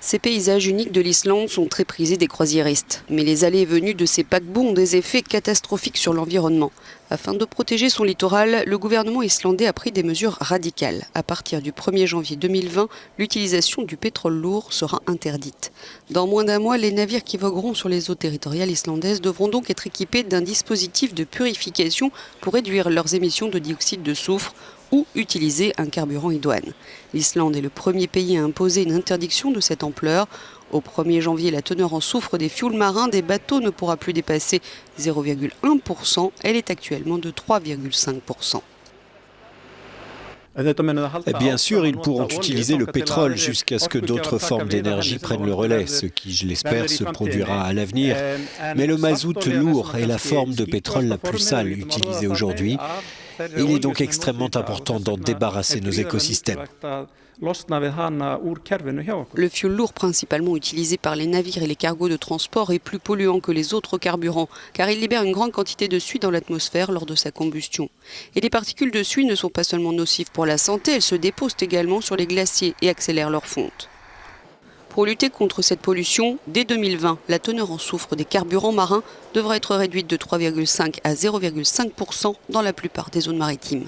Ces paysages uniques de l'Islande sont très prisés des croisiéristes. Mais les allées et venues de ces paquebots ont des effets catastrophiques sur l'environnement. Afin de protéger son littoral, le gouvernement islandais a pris des mesures radicales. À partir du 1er janvier 2020, l'utilisation du pétrole lourd sera interdite. Dans moins d'un mois, les navires qui vogueront sur les eaux territoriales islandaises devront donc être équipés d'un dispositif de purification pour réduire leurs émissions de dioxyde de soufre ou utiliser un carburant idoine. L'Islande est le premier pays à imposer une interdiction de cette ampleur. Au 1er janvier, la teneur en soufre des fioul marins des bateaux ne pourra plus dépasser 0,1%. Elle est actuellement de 3,5%. Bien sûr, ils pourront utiliser le pétrole jusqu'à ce que d'autres formes d'énergie prennent le relais, ce qui, je l'espère, se produira à l'avenir. Mais le mazout lourd est la forme de pétrole la plus sale utilisée aujourd'hui. Il est donc extrêmement important d'en débarrasser nos écosystèmes. Le fioul lourd principalement utilisé par les navires et les cargos de transport est plus polluant que les autres carburants car il libère une grande quantité de suie dans l'atmosphère lors de sa combustion. Et les particules de suie ne sont pas seulement nocives pour la santé, elles se déposent également sur les glaciers et accélèrent leur fonte. Pour lutter contre cette pollution, dès 2020, la teneur en soufre des carburants marins devra être réduite de 3,5 à 0,5% dans la plupart des zones maritimes.